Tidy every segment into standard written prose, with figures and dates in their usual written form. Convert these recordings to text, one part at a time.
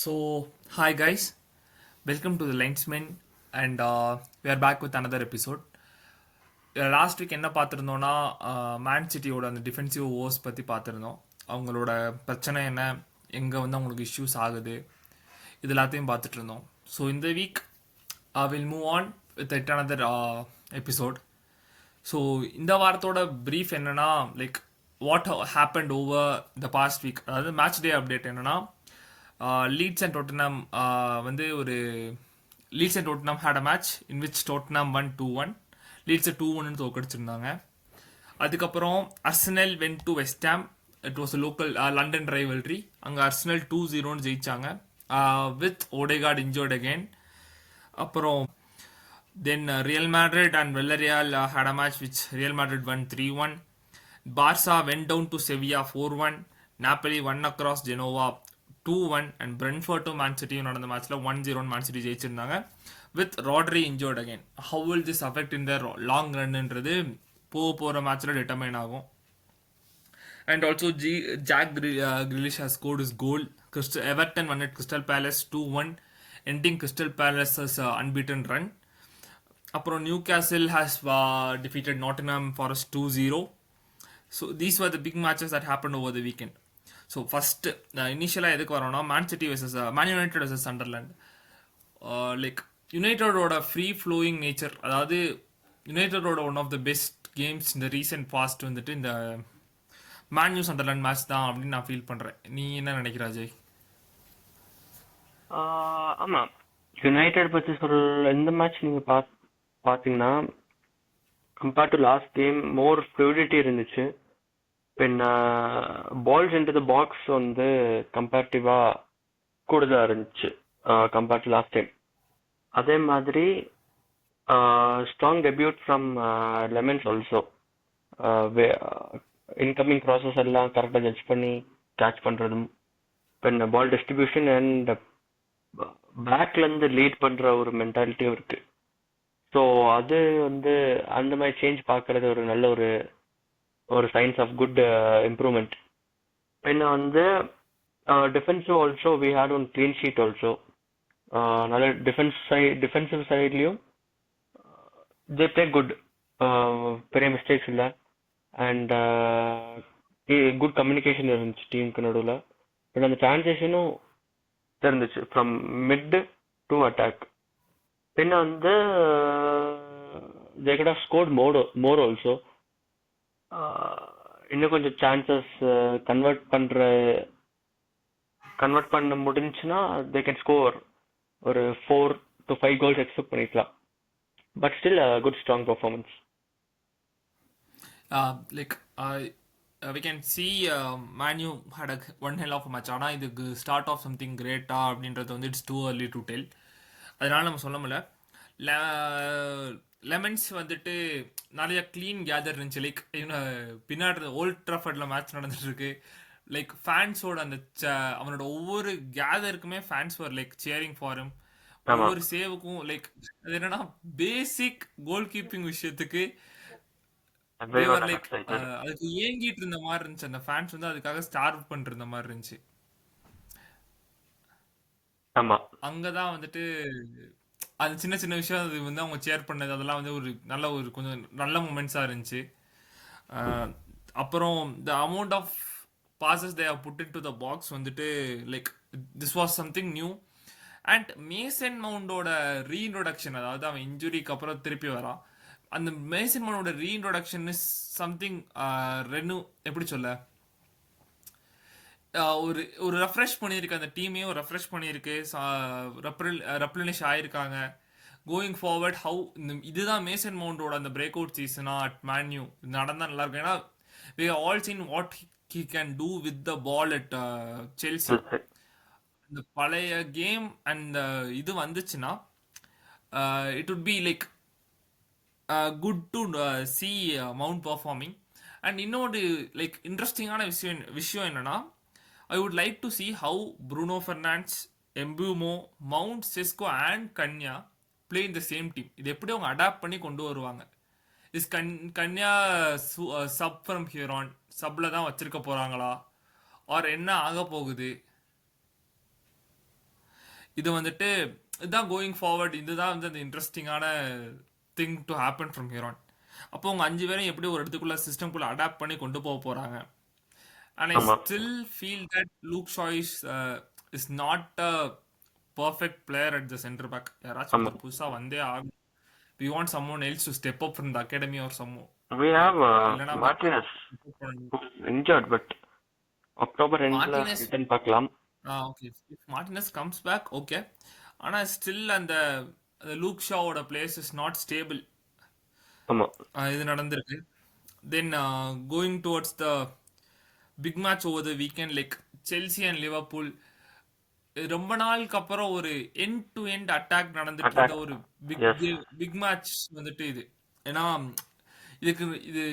Hi guys, welcome to the Linesman, and we are back with another episode. Last week என்ன பார்த்துருந்தோம்னா man சிட்டியோட அந்த defensive ores பற்றி பார்த்துருந்தோம். அவங்களோட பிரச்சனை என்ன, எங்கே வந்து அவங்களுக்கு இஷ்யூஸ் ஆகுது, இது எல்லாத்தையும் பார்த்துட்டு இருந்தோம். ஸோ இந்த week will move on with yet another episode. So இந்த வாரத்தோட ப்ரீஃப் என்னன்னா, like what happened over the past week, அதாவது மேட்ச் டே அப்டேட் என்னன்னா, லீட்ஸ் அண்ட் டோட்டனம் வந்து ஒரு Leeds and Tottenham had a match in which Tottenham 1-1, லீட்ஸை 2-1 தோக்கடிச்சிருந்தாங்க. அதுக்கப்புறம் Arsenal went to West Ham. It was local London rivalry. அங்கே Arsenal 2-0 ஜெயிச்சாங்க with Odegaard injured again. அப்புறம் then Real Madrid and Villarreal had a match which Real Madrid won 3-1. Barca went down to Sevilla 4-1. Napoli won across Genoa 2-1. And Brentford to Man City நடந்த மேட்ச்ல 1-0 Man City ஜெயிச்சிருந்தாங்க with Rodri injured again. How will this affect in their long run-ன்றது போகிற மேட்ச்ல determine ஆகும். And also Jack Grealish has scored his goal. Everton won at Crystal Palace 2-1, ending Crystal Palace's unbeaten run. அப்புறம் Newcastle has defeated Nottingham Forest 2-0. So these were the big matches that happened over the weekend. So first இனிஷியலாக எதுக்கு வரோம்னா, Man City versus Man United versus Sunderland. Like யுனைடெடோட free flowing nature, அதாவது யுனைடெடோட one of the best games இந்த recent past வந்துட்டு இந்த man you Sunderland match தான் அப்படின்னு நான் ஃபீல் பண்ணுறேன். நீ என்ன நினைக்கிற அஜய்? ஆமாம், யுனைடெட் பற்றி சொல்ல இந்த மேட்ச் நீங்கள் பார்த்தீங்கன்னா compared to last game more fluidity இருந்துச்சு. பின்ன பால்ஸ் இன்டு த பாக்ஸ் வந்து கம்பேரிட்டிவாக கூடுதலாக இருந்துச்சு கம்பேர்ட் டு லாஸ்ட் டைம். அதே மாதிரி strong debut from lemons also. Incoming process எல்லாம் கரெக்டாக ஜட்ஜ் பண்ணி கேட்ச் பண்ணுறதும், பின்ன பால் டிஸ்ட்ரிபியூஷன் அண்ட் பேக்லேருந்து லீட் பண்ணுற ஒரு மென்டாலிட்டியும் இருக்குது. ஸோ அது வந்து அந்த மாதிரி சேஞ்ச் பார்க்கறது ஒரு நல்ல ஒரு சைன்ஸ் ஆஃப் குட் இம்ப்ரூவ்மெண்ட். பின்ன வந்து defensive also we had one clean sheet also. நல்ல டிஃபென்சிவ் சைட்லேயும் தே பிளே குட், பெரிய மிஸ்டேக்ஸ் இல்லை. அண்ட் குட் கம்யூனிகேஷன் இருந்துச்சு டீமுக்கு நடுவில். பட் அந்த டிரான்சேஷனும் இருந்துச்சு ஃப்ரம் மிட் டு அட்டாக். பின்ன வந்து they could have scored more also. இன்னும் கொஞ்சம் சான்சஸ் கன்வெர்ட் பண்ண முடிஞ்சுன்னா they can score ஒரு 4 to 5 goals எக்ஸ்பெக்ட் பண்ணிக்கலாம். But still good strong performance. Like we can see Man U had one hell of a match. ஆனால் இதுக்கு start of something கிரேட்டா அப்படின்றது வந்து it's too early to tell. அதனால நம்ம சொல்ல முடியல. லெமன்ஸ் வந்துட்டு நிறைய க்ளீன் கேதர் இருந்துச்சு. லைக் பின்னாடி ஓல்ட் ட்ராஃபர்டில் மேட்ச் நடந்துட்டு இருக்கு. லைக் ஃபேன்ஸோட அந்த அவனோட ஒவ்வொரு கேதருக்குமே ஃபேன்ஸ் வர் லைக் சேரிங் ஃபார் ஹிம். ஒவ்வொரு சேவுக்கும் லைக் அது என்னன்னா பேசிக் கோல் கீப்பிங் விஷயத்துக்கு லைக் அதுக்கு ஏங்கிட்டு இருந்த மாதிரி இருந்துச்சு. அந்த ஃபேன்ஸ் வந்து அதுக்காக ஸ்டார்வ் பண்ணிட்டு இருந்த மாதிரி இருந்துச்சு. அங்கதான் வந்துட்டு அது சின்ன சின்ன விஷயம் அது வந்து அவங்க சேர் பண்ணது அதெல்லாம் வந்து ஒரு கொஞ்சம் நல்ல மூமெண்ட்ஸா இருந்துச்சு. அப்புறம் the amount of passes they have put into the box வந்துட்டு like this was something new. And Mason மவுண்டோட ரீஇன்ட்ரோடக்ஷன், அதாவது அவன் இன்ஜுரிக்கு அப்புறம் திருப்பி வரான். அந்த மேசன் மவுண்டோட ரீஇன்ட்ரோடக்ஷன் இஸ் சம்திங் எப்படி சொல்ல, ஒரு ரெஃப்ரெஷ் பண்ணியிருக்கு. அந்த டீமையும் ரெஃப்ரெஷ் பண்ணியிருக்கு, ரெப்ளனிஷ் ஆயிருக்காங்க. கோயிங் ஃபார்வர்ட் இதுதான் மேசன் மவுண்டோட அந்த பிரேக் அவுட் சீசனா அட் மேன் யூ நடந்தால் நல்லா இருக்கும். ஏன்னா we have all seen what he can do with the ball at Chelsea. இந்த பழைய கேம் அண்ட் இது வந்துச்சுன்னா it would be like good to see Mount performing. And இன்னொரு லைக் இன்ட்ரெஸ்டிங்கான விஷயம் என்னன்னா, I would like to see how Bruno Fernandes, Mbeumo, Mount, Sesko and Kanya play in the same team. இது எப்படி அவங்க adapt பண்ணி கொண்டு வருவாங்க. Is gonna sub from here on சப்ல தான் வச்சிருக்க போறாங்களா, ஆர் என்ன ஆக போகுது? இது வந்துட்டு இதுதான் கோயிங் ஃபார்வர்ட், இதுதான் வந்து அந்த இன்ட்ரெஸ்டிங்கான thing to happen from here on. அப்போ உங்க 5 பேரும் எப்படி ஒரு இடத்துக்குள்ள சிஸ்டம்குள்ள அடாப்ட் பண்ணி கொண்டு போக போறாங்க. அண்ட் ஐ ஆமா. Still feel that Luke Shaw is not a perfect player at the centre back. யாராச்சும் ஆமா. ஒருத்தர் புதுசா வந்தே ஆகும். We want someone else to step up from the academy or someone. We have இல்லைன்னா Martinez who's injured, but October எண்ட்ல Martinez. Return பார்க்கலாம். Okay, if Martinez comes back okay. ஆனா ஸ்டில் அந்த லூக் ஷாவோட பிளேஸ் இஸ் நாட் ஸ்டேபிள். ஆமா. இது நடந்திருக்கு. Then going towards the big match over the weekend like Chelsea and Liverpool, ரொம்ப நாளுக்கு அப்புறம் ஒரு எண்ட் டு எண்ட் அட்டாக் நடந்துட்டு இருந்த அட்டாக். ஒரு பிக் எஸ். பிக் மேட்ச் வந்துட்டு இது. ஏன்னா இதுக்கு இது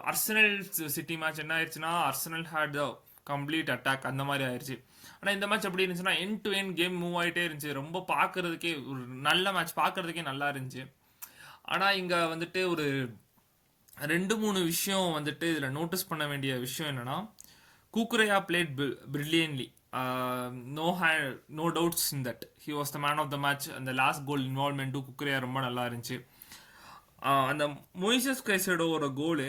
அர்சனல் சிட்டி மேட்ச் என்ன ஆயிடுச்சுன்னா Arsenal had the complete attack அந்த மாதிரி ஆயிடுச்சு. ஆனால் இந்த மேட்ச் எப்படி இருந்துச்சுன்னா end to end game move ஆகிட்டே இருந்துச்சு. ரொம்ப பார்க்கறதுக்கே ஒரு நல்ல மேட்ச், பார்க்கறதுக்கே நல்லா இருந்துச்சு. ஆனால் இங்கே வந்துட்டு ஒரு 2-3 விஷயம் வந்துட்டு இதில் நோட்டீஸ் பண்ண வேண்டிய விஷயம் என்னன்னா, Cucurella played brilliantly. No doubts in that he was the man of the match. அந்த லாஸ்ட் கோல் இன்வால்மெண்ட்டும் குக்குரையா ரொம்ப நல்லா இருந்துச்சு. அந்த மொய்சஸ் கைசடோட goal,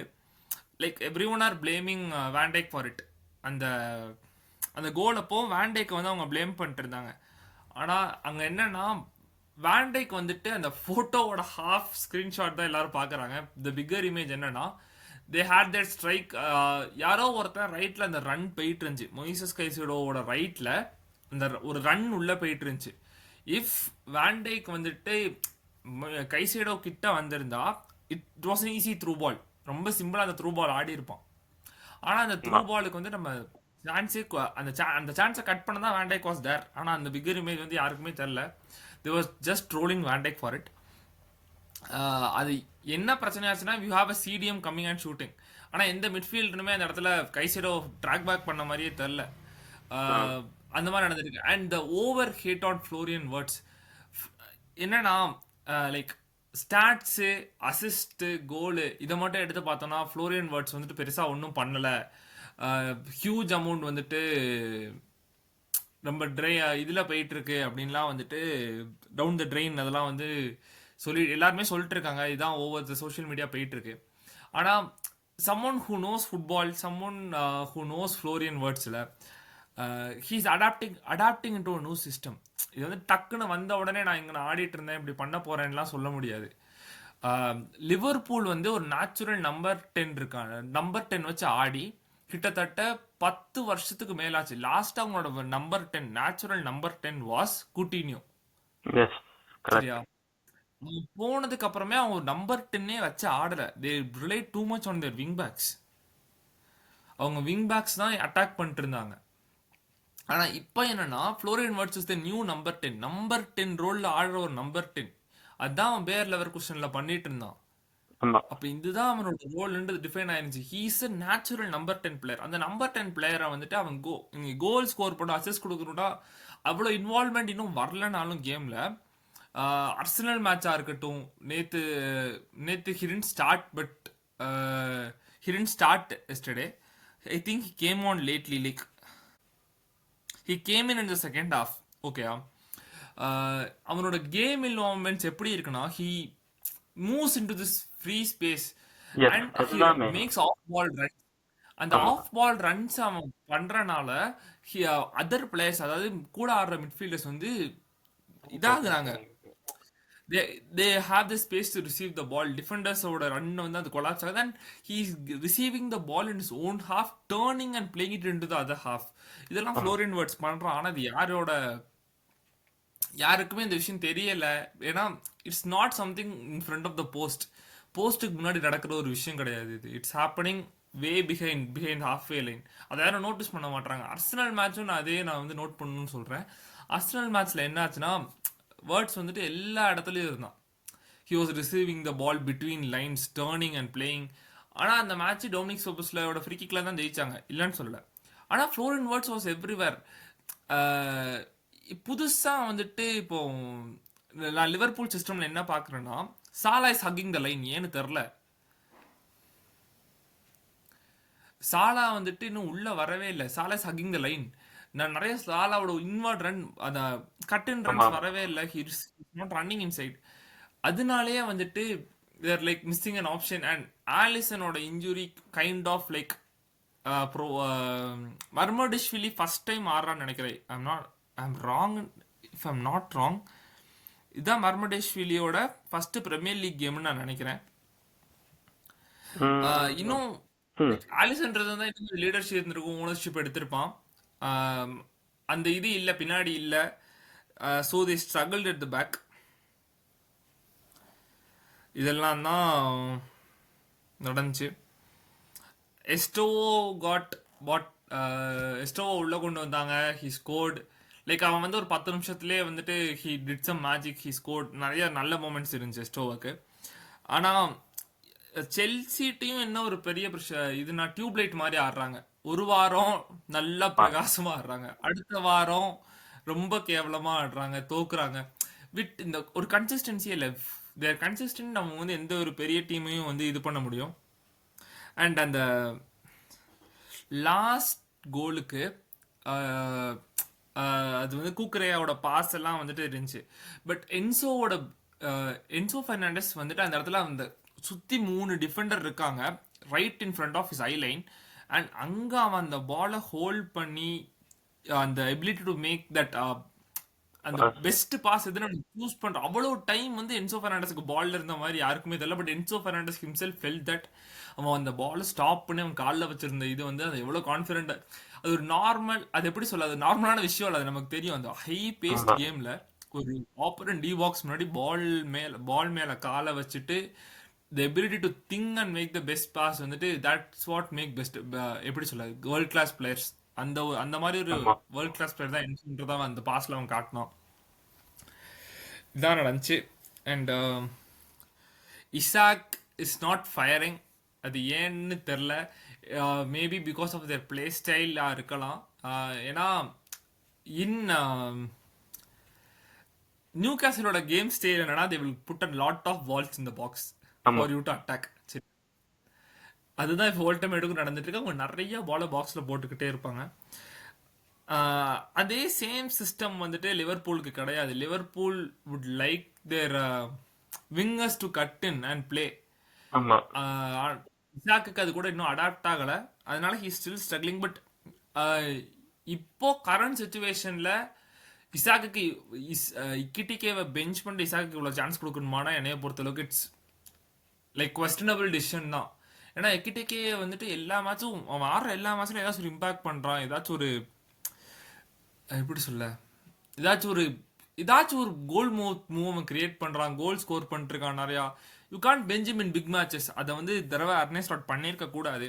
like everyone are blaming Van Dijk for it. அந்த அந்த கோல் அப்போ வேண்டேக் வந்து அவங்க பிளேம் பண்ணிட்டு இருந்தாங்க. ஆனால் அங்கே என்னன்னா வேண்டேக் வந்துட்டு அந்த ஃபோட்டோவோட ஹாஃப் ஸ்க்ரீன்ஷாட் தான் எல்லாரும் பார்க்குறாங்க. த பிக்கர் இமேஜ் என்னன்னா தே ஹேட் தட் ஸ்ட்ரைக். யாரோ ஒருத்தர் ரைட்டில் அந்த ரன் போயிட்டு இருந்துச்சு, மொய்சஸ் கைசடோவோட ரைட்டில் அந்த ஒரு ரன் உள்ளே போயிட்டு இருந்துச்சு. இஃப் வேண்டேக் வந்துட்டு கைசேடோ கிட்ட வந்திருந்தா it was easy through ball. ரொம்ப சிம்பிளா அந்த த்ரூ பால் ஆடி இருப்பான். ஆனா அந்த த்ரூ பாலுக்கு வந்து நம்ம சான்ஸே அந்த சான்ஸை கட் பண்ண தான் வேண்டேக் வாஸ் தேர். ஆனா அந்த பிக்கர் இமேஜ் வந்து யாருக்குமே தெரியல. They was just trolling Van Dijk for it. அது என்ன பிரச்சனை ஆச்சுன்னா you have a CDM coming and shooting. ஆனால் எந்த மிட்ஃபீல்டருமே அந்த இடத்துல கைசைடோ ட்ராக் பேக் பண்ண மாதிரியே தெரில. அந்த மாதிரி நடந்திருக்கு. And the over hate on Florian Wirtz என்னன்னா லைக் ஸ்டாட்ஸு, அசிஸ்ட்டு, கோலு இதை மட்டும் எடுத்து பார்த்தோம்னா ஃப்ளோரியன் வேர்ட்ஸ் வந்துட்டு பெருசாக ஒன்றும் பண்ணலை. ஹியூஜ் அமௌண்ட் வந்துட்டு ரொம்ப இதில் போயிட்டு இருக்கு அப்படின்லாம் வந்துட்டு டவுன் த ட்ரெயின் அதெல்லாம் வந்து எல்லாருமே சொல்லிட்டு இருக்காங்க. இதுதான் ஓவர் த சோஷியல் மீடியா போயிட்டு இருக்கு. ஆனால் someone who knows football, someone who knows Florian Wirtzல, he's adapting into a new system. இது வந்து டக்குன்னு வந்த உடனே நான் இங்கே ஆடிட்டு இருந்தேன் இப்படி பண்ண போறேன்லாம் சொல்ல முடியாது. லிவர்பூல் வந்து ஒரு நேச்சுரல் நம்பர் 10 இருக்காங்க. நம்பர் 10 வச்சு ஆடி கிட்டத்தட்ட 10 வருஷத்துக்கு மேலாச்சு. லாஸ்ட் அவங்களோட number 10 natural number 10 was Coutinho. Yes, சரியா? கரெக்ட். போனதுக்கு அப்புறமே அவங்க நம்பர் 10 வச்சு ஆடல. They rely too much on their wing backs. அவங்க விங் பேக்ஸ் தான் அட்டாக் பண்ணிட்டு இருந்தாங்க. ஆனா இப்போ என்னன்னா Florian Wirtz is the new number 10. Number 10 ரோல்ல ஆடுற ஒரு நம்பர் 10. அதான் அவன் பேர் லெவர் குஷன்ல பண்ணிட்டு இருந்தான். ஆமா. அப்ப இதுதான் அவனோட ரோல்ன்றது டிஃபைன் ஆயிருந்துச்சு. He is a natural number 10 player. அந்த நம்பர் 10 பிளேயரை வந்துட்டு அவன் கோல் ஸ்கோர் பண்ண அசிஸ்ட் கொடுக்கணும்னா அவ்வளோ இன்வால்வ்மெண்ட் இன்னும் வரலனாலும் கேம்ல அர்சனல் மேட்சா இருக்கட்டும், நேத்து he didn't start but he didn't start yesterday. I think he came on lately. Like he came in the second half. Okay, அவனோட கேம் இன்வால்வ்மெண்ட்ஸ் எப்படி இருக்குன்னா he moves into this free spaces, and he அதுதான் main. Max off ball run. அந்த ஆமா. Of ball runs அவன் பண்றனால other players, அதாவது கூட ஆடுற மிட்ஃபீல்டர்ஸ் வந்து இதாகுறாங்க. they have the space to receive the ball. Defenders ஓட ரன் வந்து அது கொலாப்ஸ் ஆகுது. and he is receiving the ball in his own half, turning and playing it into the other half. இதெல்லாம் Florian Wirtz பண்றான். ஆனா அது யாருக்குமே இந்த விஷயம் தெரியல. ஏன்னா it's not something in front of the போஸ்ட்டுக்கு முன்னாடி நடக்கிற ஒரு விஷயம் கிடையாது இது. It's happening way behind half way line. அதை யாரும் நோட்டீஸ் பண்ண மாட்டாங்க. அர்சனல் மேட்சும் நான் வந்து நோட் பண்ணணும்னு சொல்றேன். அர்சனல் மேட்ச்ல என்ன ஆச்சுன்னா வேர்ட்ஸ் வந்துட்டு எல்லா இடத்துலையும் இருந்தான். He was receiving the ball between lines, turning and playing. ஆனால் அந்த மேட்ச் டொமினிக் சோபோஸ்லையோட ஃப்ரீ கிக்ல தான் ஜெயிச்சாங்க, இல்லைன்னு சொல்லலை. ஆனால் ஃப்ளோரியன் வேர்ட்ஸ் வாஸ் எவ்ரிவேர். புதுசாக வந்துட்டு இப்போ நான் லிவர்பூல் சிஸ்டம்ல என்ன பார்க்குறேன்னா Salah is hugging the line. ஏன்னு தெரில, சாலா வந்துட்டு இன்னும் உள்ள வரவே இல்லை. Salah is hugging the line. நான் நிறைய சாலாவோட இன்வர்ட் ரன் அந்த கட் இன் ஆமா ரன்ஸ் வரவே இல்லை. He's not running inside. அதனாலேயே வந்துட்டு there like missing an option. And ஆலிசனோட injury kind of like bro Mamardashvili first time ஆடுறான்னு நினைக்கிறேன். I'm wrong if I'm not wrong. இதுதான் மர்மடேஷ்விலியோட ஃபர்ஸ்ட் பிரீமியர் லீக் கேம்னு நான் நினைக்கிறேன். ம் இன்னும் ம் ஆலிசன்றது தான் இன்னும் லீடர்ஷிப் இருந்திருக்கும், ஓனர்ஷிப் எடுத்திருப்பான். ஆஹ் அந்த இது இல்ல, பின்னாடி இல்ல. So they struggled at the back. இதெல்லாம் தான் நடந்துச்சு. எஸ்டோவோ காட் பாட் எஸ்டோவோ உள்ள கொண்டு வந்தாங்க. ஹி ஸ்கோர்ட் லைக் அவன் வந்து ஒரு 10 நிமிஷத்துலேயே வந்துட்டு he did some magic. He scored. நிறைய நல்ல மூமெண்ட்ஸ் இருந்துச்சு எஸ்டோவுக்கு. ஆனால் செல்சி டீம் என்ன ஒரு பெரிய இதுனா டியூப்லைட் மாதிரி ஆடுறாங்க. ஒரு வாரம் நல்லா பிரகாசமா ஆடுறாங்க, அடுத்த வாரம் ரொம்ப கேவலமா ஆடுறாங்க, தோக்குறாங்க. இந்த ஒரு கன்சிஸ்டன்சி இல்லை. தேர் கன்சிஸ்டன்ட். நம்ம வந்து எந்த ஒரு பெரிய டீமையும் வந்து இது பண்ண முடியும். அண்ட் அந்த லாஸ்ட் கோலுக்கு அது வந்து கூக்கரையாவோட பாஸ் எல்லாம் வந்துட்டு இருந்துச்சு. பட் என்சோ ஃபெர்னாண்டஸ் வந்துட்டு அந்த இடத்துல அந்த சுற்றி 3 டிஃபெண்டர் இருக்காங்க right in front of his eye line. And அங்கே அவன் அந்த பாலை ஹோல்ட் பண்ணி அந்த எபிலிட்டி டு மேக் தட் அந்த பெஸ்ட் பாஸ் எதுன்னு சூஸ் பண்ற அவ்வளோ டைம் வந்து என்சோ ஃபெர்னாண்டஸ்க்கு பால்ல இருந்த மாதிரி யாருக்குமே தெரியல. But Enzo Fernandez himself fell that அவன் அந்த பாலை ஸ்டாப் பண்ணி அவன் காலில் வச்சிருந்த இது வந்து அது எவ்வளோ கான்ஃபிடென்ட். அது ஒரு நார்மல், அது எப்படி சொல்ல, அது நார்மலான விஷயம் இல்லை, அது நமக்கு தெரியும். அந்த ஹை பேஸ்ட் ஆமா கேம்ல ஒரு ஆப்பரன் டி பாக்ஸ் முன்னாடி பால் மேல காலை வச்சுட்டு the ability to think and make the best pass வந்துட்டு that's what make best எப்படி சொல்ல வேர்ல்ட் கிளாஸ் பிளேயர்ஸ். அந்த மாதிரி ஒரு ஆமா வேர்ல்ட் கிளாஸ் பிளேயர் தான் என்சோன்றதா அந்த பாஸ்ல அவன் காட்டினான். இதான் நடந்துச்சு. And Isak is not firing. அது ஏன்னு தெரில. Maybe because of their play ஸ்டைலாக இருக்கலாம். ஏன்னா இன் நியூ கேசலோட கேம் ஸ்டைல் என்னன்னா they will put a lot of balls in the box ஆமா for you to attack. சரி, அதுதான் இப்போ ஓல்ட் டைம் எடுக்கும் நடந்துட்டு இருக்கு. அவங்க நிறைய பாலை பாக்ஸில் போட்டுக்கிட்டே இருப்பாங்க. அதே சேம் சிஸ்டம் வந்துட்டு லிவர்பூலுக்கு கிடையாது. Liverpool would like their wingers to cut in and play. ஆமா இசாக்கு அது கூட இன்னும் அடாப்ட் ஆகலை, அதனால ஹி ஸ்டில் ஸ்ட்ரகிளிங். பட் இப்போ கரண்ட் சுச்சுவேஷன்ல இசாக்கு இக்கிட்டிக்கேவை பெஞ்ச் பண்ணிட்டு இசாக்கு இவ்வளோ சான்ஸ் கொடுக்கணுமானா என்னைய பொறுத்தளவுக்கு இட்ஸ் லைக் கொஸ்டினபிள் டிசிஷன் தான். ஏன்னா எக்கிட்டேக்கே வந்துட்டு எல்லா மேட்சும் அவன் ஆடுற எல்லா மேட்ச்லையும் ஏதாச்சும் ஒரு இம்பாக்ட் பண்ணுறான். ஏதாச்சும் ஒரு எப்படி சொல்ல, ஏதாச்சும் ஒரு கோல் மூவ் அவன் கிரியேட் பண்ணுறான், கோல் ஸ்கோர் பண்ணிருக்கான் நிறையா. You can't bench him in big matches. அதை வந்து தடவை அர்னே ஸ்டார்ட் பண்ணியிருக்க கூடாது.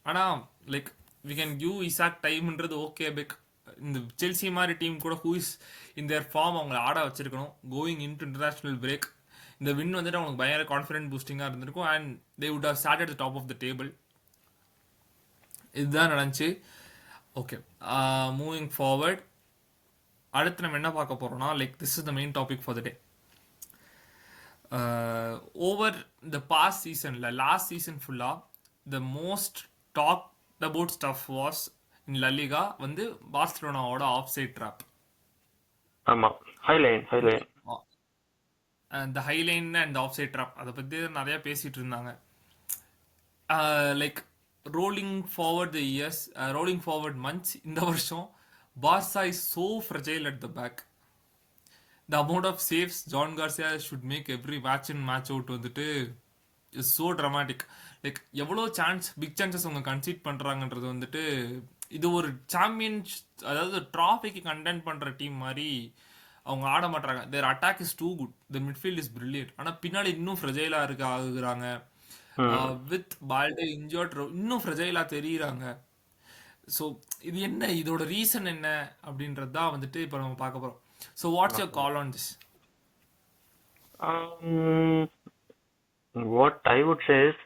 ஆனால் like we can give Isak டைம்ன்றது ஓகே. பிக் இந்த செல்சி மாதிரி டீம் கூட who is in their form அவங்கள ஆட வச்சிருக்கணும் going in to international break. இந்த வின் வந்துட்டு அவங்களுக்கு பயங்கர கான்ஃபிடென்ட் பூஸ்டிங்காக இருந்திருக்கும். And they would have start at the top of the table. இதுதான் நடந்துச்சு. Okay, moving forward. அடுத்து நம்ம என்ன பார்க்க போகிறோம்னா like this is the main topic for the day. Over the past சீசனில் லாஸ்ட் சீசன் ஃபுல்லாக the most talk about stuff was in La Liga வந்து பார்சலோனாவோட ஆஃப் சைட் ட்ராப். ஆமா ஹைலைன் இந்த high line and offside trap அதை பற்றி நிறையா பேசிகிட்டு இருந்தாங்க. Like rolling forward the years, rolling forward months, இந்த வருஷம் Barca is so fragile at the back. The amount of saves Joan Garcia should make every match in match out வந்துட்டு is so dramatic. Like எவ்வளோ big chances அவங்க conceit பண்ணுறாங்கன்றது வந்துட்டு இது ஒரு champions, அதாவது traffic content பண்ணுற டீம் மாதிரி அவங்க ஆட மாட்டாங்க. Their attack is too good, the midfield is brilliant. ஆனால் பின்னாடி இன்னும் ஃப்ரெஜைலாக ஆகுறாங்க. வித் பால்டே இன்ஜர்ட் இன்னும் ஃப்ரெஜைலாக தெரியுறாங்க. ஸோ இது என்ன, இதோட ரீசன் என்ன அப்படின்றது தான் வந்துட்டு இப்போ நம்ம பார்க்க போகிறோம். So what's your call on this? what I would say is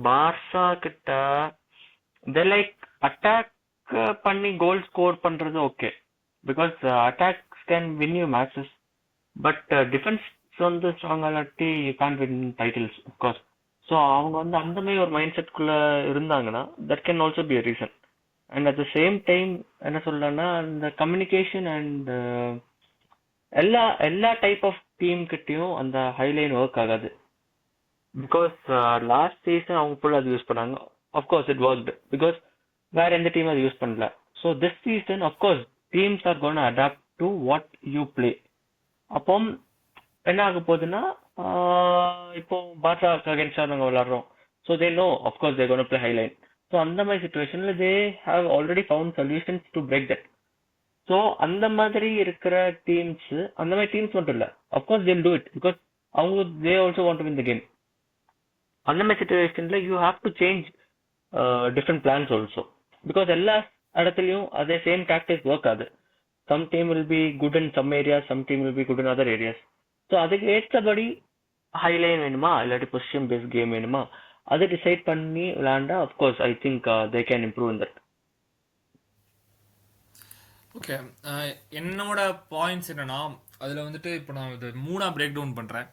Barca கிட்ட they like attack பண்ணி கோல் ஸ்கோர் பண்றது okay, because attacks can win you matches, but defense வந்து ஸ்ட்ராங் ஆலாட்டி you can't win titles of course. So அவங்க வந்து அந்த மாதிரி ஒரு மைண்ட் செட்குள்ள இருந்தாங்கன்னா that can also be a reason. And at the same time என்ன சொல்லலாம்னா அந்த கம்யூனிகேஷன் அண்ட் எல்லா எல்லா டைப் ஆஃப் டீம் கிட்டயும் அந்த ஹைலைன் ஒர்க் ஆகாது. பிகாஸ் லாஸ்ட் சீசன் அவங்க ஃபுல் அது யூஸ் பண்ணாங்க. அஃப்கோர்ஸ் இட் ஒர்க்டு பிகாஸ் வேற எந்த டீம் அது யூஸ் பண்ணல. So this season of course teams are gonna adapt to what you play. அப்போ என்ன ஆக போகுதுன்னா இப்போ பார்சாக்கு அகேன்ஸ்டா நாங்கள் விளாடுறோம். So they know of course they gonna play high line. So அந்த மாதிரி சுச்சுவேஷன்ல they have already found solutions to break that. So அந்த மாதிரி இருக்கிற டீம்ஸ், அந்த மாதிரி டீம்ஸ் மட்டும் இல்ல, அஃப்கோர்ஸ் தேல் டூ இட் பிகாஸ் அவங்க they also want to win the game. அந்த மாதிரி சுச்சுவேஷன்ல you have to change different plans also because எல்லா இடத்துலயும் அதே சேம் டாக்டிக்ஸ் ஒர்க் ஆகுது. Some team will be good in some areas, some team will be good in other areas. So அதுக்கு ஏற்றபடி Highline வேணுமா இல்லாட்டி பொசிஷன் பேஸ்ட் கேம் வேணுமா அதை டிசைட் பண்ணி விளையாண்டா of course I think they can improve in that. Okay. என்னோட points என்னன்னா, அதில் வந்துட்டு இப்போ நான் இது மூணாக பிரேக் டவுன் பண்ணுறேன்.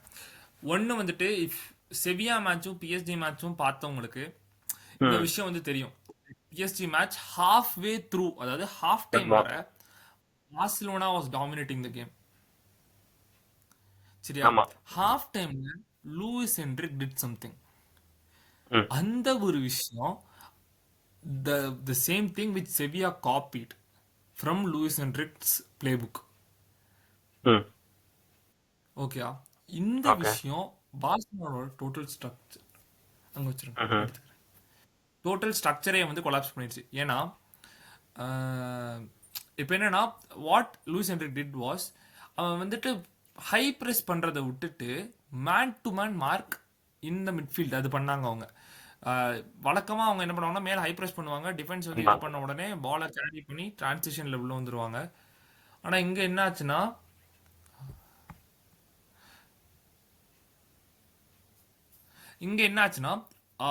ஒன்று வந்துட்டு இஃப் செவியா மேட்சும் பிஎஸ்ஜி மேட்சும் பார்த்தவங்களுக்கு இந்த விஷயம் வந்து தெரியும். PSG match half way through, அதாவது ஹாஃப் டைம் வர Barcelona was dominating the game. சரியா? ஹாஃப் டைம்ல லூயிஸ் என்ரிக் டிட் சம்திங். அந்த ஒரு விஷயம் the same thing which Sevilla copied from Luis Enrique's playbook. ஓகேயா? இந்த விஷயம் பார்சிலோனாவோட டோட்டல் ஸ்ட்ரக்சர் அங்க வச்சிருக்கேன். டோட்டல் ஸ்ட்ரக்சரே வந்து கொலாப்ஸ் பண்ணிடுச்சு. ஏன்னா இப்போ என்னன்னா what Luis Enrique did was, அவன் வந்துட்டு ஹை ப்ரெஸ் பண்றதை விட்டுட்டு man to man mark in the midfield அது பண்ணாங்க அவங்க. வழக்கமாக அவங்க என்ன பண்ணுவாங்கன்னா மேலே ஹை ப்ரெஸ் பண்ணுவாங்க, டிஃபென்ஸ் வந்து இது பண்ண உடனே பாலை கேரி பண்ணி டிரான்சிஷனில் உள்ள வந்துருவாங்க. ஆனால் இங்கே என்ன ஆச்சுன்னா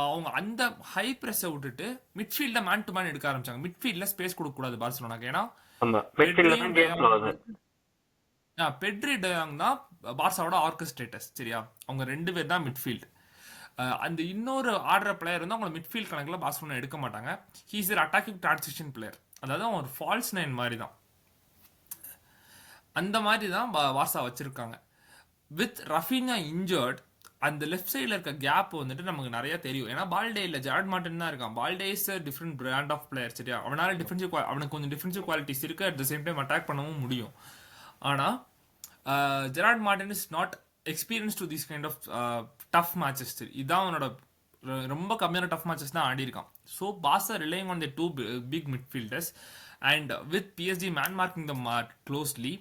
அவங்க அந்த ஹை ப்ரெஸ்ஸை விட்டுட்டு மிட்ஃபீல்டில் மேன் டு மேன் எடுக்க ஆரம்பிச்சாங்க. மிட்ஃபீல்டில் ஸ்பேஸ் கொடுக்கக்கூடாது பார்சிலோனாக்கு. ஏன்னா பெட்ரி டயாங் தான் பார்சாவோட ஆர்கஸ்ட்ரேட்டர்ஸ். சரியா? அவங்க 2 பேர் தான் மிட்ஃபீல்டு. அந்த இன்னொரு ஆடுற பிளேயர் வந்து அவங்க மிட்ஃபீல்ட் கணக்கில் பார்சிலோனா எடுக்க மாட்டாங்க. ஹீஸ் ஒரு அட்டாக்கிங் டிரான்சிஷன் பிளேயர், அதாவது அவன் ஒரு ஃபால்ஸ் நைன் மாதிரி தான். அந்த மாதிரி தான் பார்சா வச்சிருக்காங்க. வித் ரஃபீனா இன்ஜர்ட், அந்த லெஃப்ட் சைடில் இருக்க கேப் வந்துட்டு நமக்கு நிறைய தெரியும். ஏன்னா பால்டே இல்லை, ஜெரார்ட் மார்டின் தான் இருக்கான். Balde is different brand of player. சரியா? அவனால அவனுக்கு கொஞ்சம் டிஃபென்சிவ் குவாலிட்டிஸ் இருக்கு, at the same time attack பண்ணவும் முடியும். ஆனால் Gerard Martin is not experience to this kind of tough matches. இதான் அவனோட ரொம்ப கம்மியான டஃப் மேட்சஸ் தான் ஆடி இருக்கான். So Barca relying on the 2 big midfielders and with PSG man marking the closely,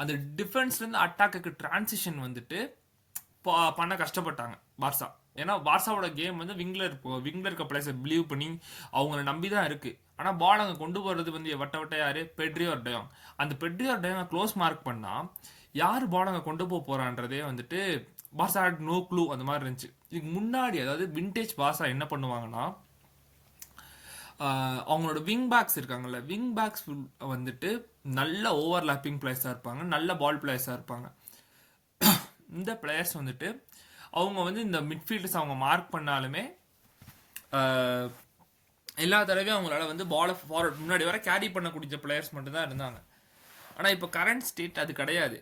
அந்த டிஃபென்ஸ்லேருந்து அட்டாக்கு டிரான்சிஷன் வந்துட்டு பண்ண கஷ்டப்பட்டாங்க பார்சா. ஏன்னா பார்சாவோட கேம் வந்து விங்ல இருக்க பிளேஸை பிலீவ் பண்ணி அவங்கள நம்பி தான் இருக்கு. ஆனால் பால் அங்கே கொண்டு போகிறது வந்து வட்ட யாரு? Pedri or De Jong. அந்த Pedri or De Jong close mark பண்ணால் யார் பால் அங்கே கொண்டு போகிறான்றதே வந்துட்டு பார்சா ஹேட் நோ க்ளூ. அந்த மாதிரி இருந்துச்சு. இதுக்கு முன்னாடி அதாவது விண்டேஜ் பார்சா என்ன பண்ணுவாங்கன்னா, அவங்களோட விங் பேக்ஸ் இருக்காங்கல்ல, விங் பேக்ஸ் வந்துட்டு நல்ல ஓவர்லாப்பிங் பிளேயர்ஸாக இருப்பாங்க, நல்ல பால் பிளேயர்ஸாக இருப்பாங்க. இந்த பிளேயர்ஸ் வந்துட்டு அவங்க வந்து இந்த மிட்ஃபீல்டர்ஸ் அவங்க மார்க் பண்ணாலுமே எல்லா தடவையும் அவங்களால வந்து பாலை ஃபார்வர்ட் முன்னாடி வர கேரி பண்ணக்கூடிய பிளேயர்ஸ் மட்டும் தான் இருந்தாங்க. ஆனால் இப்போ கரண்ட் ஸ்டேட் அது கிடையாது.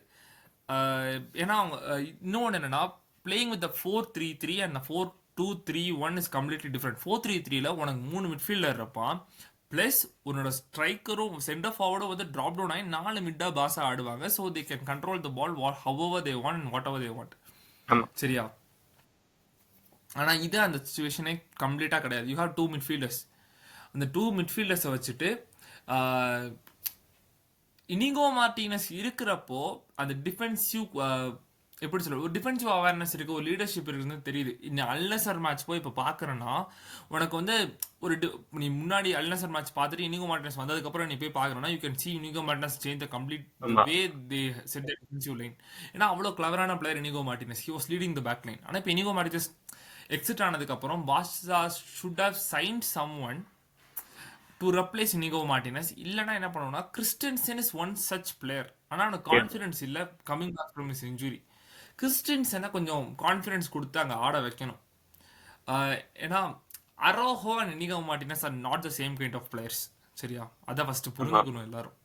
ஏன்னா அவங்க இன்னொன்று என்னன்னா, playing with 4-3-3 and 4-2-3-1 is completely different. 4-3-3ல உனக்கு 3 மிட்ஃபீல்டர் இருப்பான், பிளஸ் உன்னோட ஸ்ட்ரைக்கரும் சென்டர் ஃபார்வர்டும் வந்து ட்ராப் டவுன் ஆகி 4 மிட்டா பாஸா ஆடுவாங்க. So they can control the ball however they want and whatever they want. சரியா? ஆனால் இது அந்த சுச்சுவேஷனே கம்ப்ளீட்டாக கிடையாது. You have 2 midfielders. அந்த 2 மிட்ஃபீல்டர்ஸை வச்சுட்டு இனிகோ மார்டினஸ் இருக்கிறப்போ அந்த டிஃபென்சிவ் எப்படி சொல்ல, ஒரு டிஃபென்சிவ் அவேர்னஸ் இருக்குது, ஒரு லீடர்ஷிப் இருக்குன்னு தெரியுது. இன்னும் அல்நசர் மேட்ச் போய் இப்போ பார்க்குறேன்னா உனக்கு வந்து ஒரு நீ முன்னாடி அல்நசர் மேட்ச் பார்த்துட்டு இனிகோ மார்டினஸ் வந்ததுக்கப்புறம் நீ போய் பார்க்குறேன்னா you can see Inigo Martinez change the complete way they set the defensive line. ஏன்னா அவ்வளோ கிளவரான player Inigo Martinez. He was leading the back line. ஆனால் இப்போ இனிகோ மார்டினஸ் எக்ஸிட் ஆனதுக்கப்புறம் Barca should have signed someone to replace Inigo Martinez. இல்லைனா என்ன பண்ணுவோம்னா, Christensen is one such player. ஆனால் அவனுக்கு கான்ஃபிடன்ஸ் இல்லை coming back from his injury. கிறிஸ்டன்சனை கொஞ்சம் கான்ஃபிடன்ஸ் கொடுத்து அங்கே ஆட வைக்கணும். ஏன்னா Araujo and Inigo Martinez are not the same kind of players. சரியா, அதை ஃபர்ஸ்ட் ஆமா. புரிஞ்சுக்கணும் எல்லாரும்.